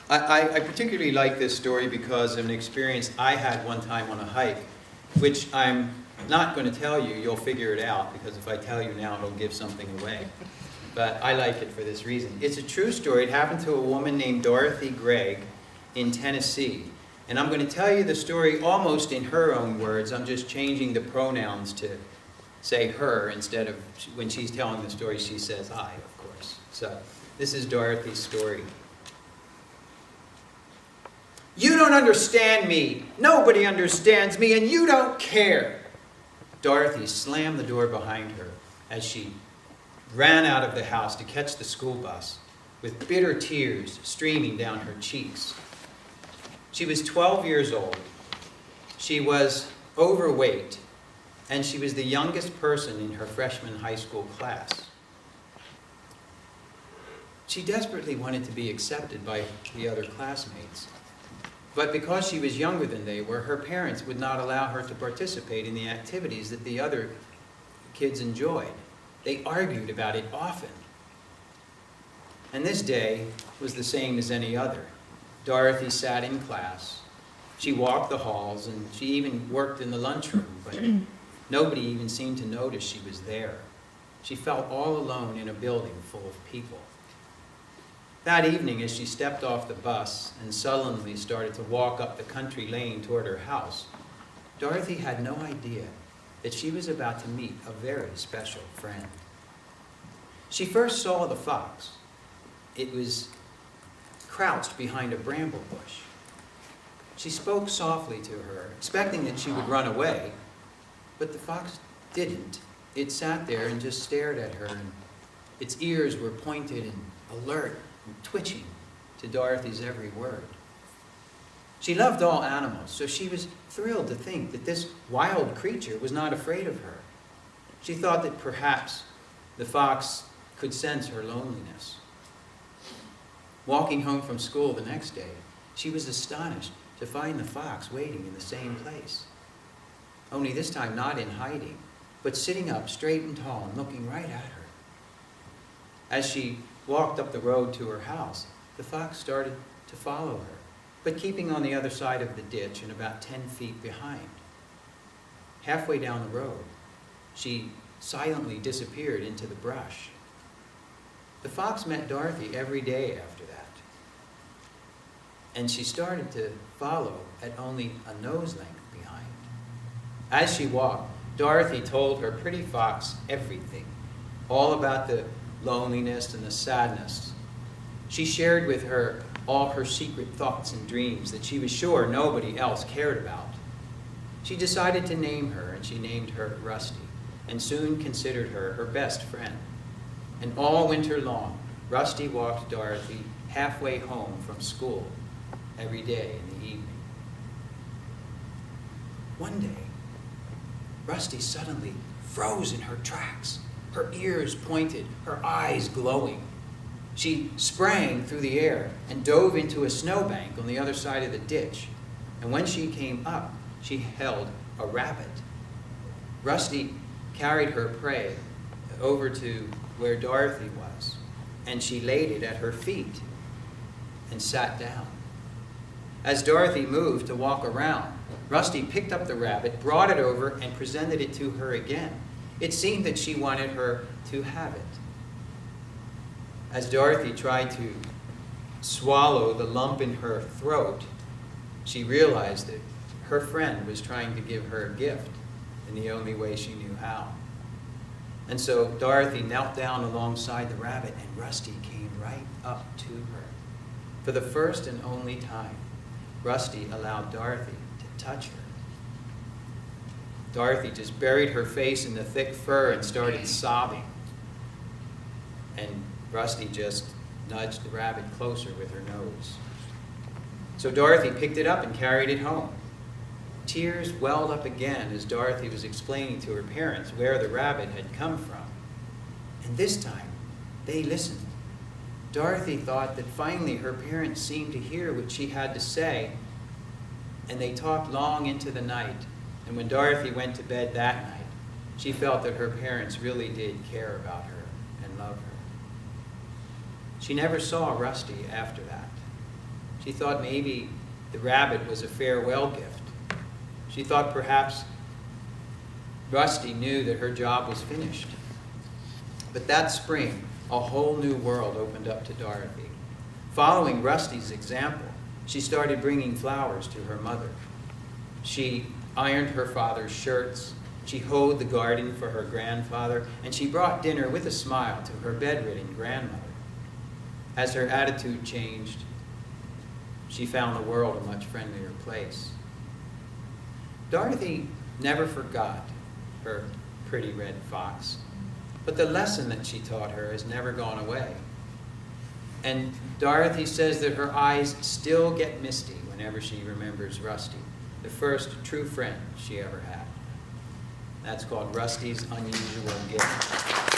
I particularly like this story because of an experience I had one time on a hike, which I'm not going to tell you. You'll figure it out, because if I tell you now, it'll give something away. But I like it for this reason. It's a true story. It happened to a woman named Dorothy Gregg in Tennessee. And I'm going to tell you the story almost in her own words. I'm just changing the pronouns to say her instead of, when she's telling the story, she says I, of course. So this is Dorothy's story. You don't understand me. Nobody understands me, and you don't care. Dorothy slammed the door behind her as she ran out of the house to catch the school bus, with bitter tears streaming down her cheeks. She was 12 years old. She was overweight, and she was the youngest person in her freshman high school class. She desperately wanted to be accepted by the other classmates. But because she was younger than they were, her parents would not allow her to participate in the activities that the other kids enjoyed. They argued about it often. And this day was the same as any other. Dorothy sat in class. She walked the halls, and she even worked in the lunchroom, but nobody even seemed to notice she was there. She felt all alone in a building full of people. That evening, as she stepped off the bus and sullenly started to walk up the country lane toward her house, Dorothy had no idea that she was about to meet a very special friend. She first saw the fox. It was crouched behind a bramble bush. She spoke softly to her, expecting that she would run away, but the fox didn't. It sat there and just stared at her, and its ears were pointed and alert and twitching to Dorothy's every word. She loved all animals, so she was thrilled to think that this wild creature was not afraid of her. She thought that perhaps the fox could sense her loneliness. Walking home from school the next day, she was astonished to find the fox waiting in the same place. Only this time not in hiding, but sitting up straight and tall and looking right at her. As she walked up the road to her house, the fox started to follow her, but keeping on the other side of the ditch and about 10 feet behind. Halfway down the road, she silently disappeared into the brush. The fox met Dorothy every day after that, and she started to follow at only a nose length behind. As she walked, Dorothy told her pretty fox everything, all about the loneliness and the sadness. She shared with her all her secret thoughts and dreams that she was sure nobody else cared about. She decided to name her, and she named her Rusty, and soon considered her her best friend. And all winter long, Rusty walked Dorothy halfway home from school every day in the evening. One day, Rusty suddenly froze in her tracks, her ears pointed, her eyes glowing. She sprang through the air and dove into a snowbank on the other side of the ditch. And when she came up, she held a rabbit. Rusty carried her prey over to where Dorothy was, and she laid it at her feet and sat down. As Dorothy moved to walk around, Rusty picked up the rabbit, brought it over, and presented it to her again. It seemed that she wanted her to have it. As Dorothy tried to swallow the lump in her throat, she realized that her friend was trying to give her a gift in the only way she knew how. And so Dorothy knelt down alongside the rabbit, and Rusty came right up to her. For the first and only time, Rusty allowed Dorothy to touch her. Dorothy just buried her face in the thick fur and started sobbing. And Rusty just nudged the rabbit closer with her nose. So Dorothy picked it up and carried it home. Tears welled up again as Dorothy was explaining to her parents where the rabbit had come from. And this time, they listened. Dorothy thought that finally her parents seemed to hear what she had to say, and they talked long into the night. And when Dorothy went to bed that night, she felt that her parents really did care about her and love her. She never saw Rusty after that. She thought maybe the rabbit was a farewell gift. She thought perhaps Rusty knew that her job was finished. But that spring, a whole new world opened up to Dorothy. Following Rusty's example, she started bringing flowers to her mother. She ironed her father's shirts, she hoed the garden for her grandfather, and she brought dinner with a smile to her bedridden grandmother. As her attitude changed, she found the world a much friendlier place. Dorothy never forgot her pretty red fox, but the lesson that she taught her has never gone away. And Dorothy says that her eyes still get misty whenever she remembers Rusty, the first true friend she ever had. That's called Rusty's Unusual Gift.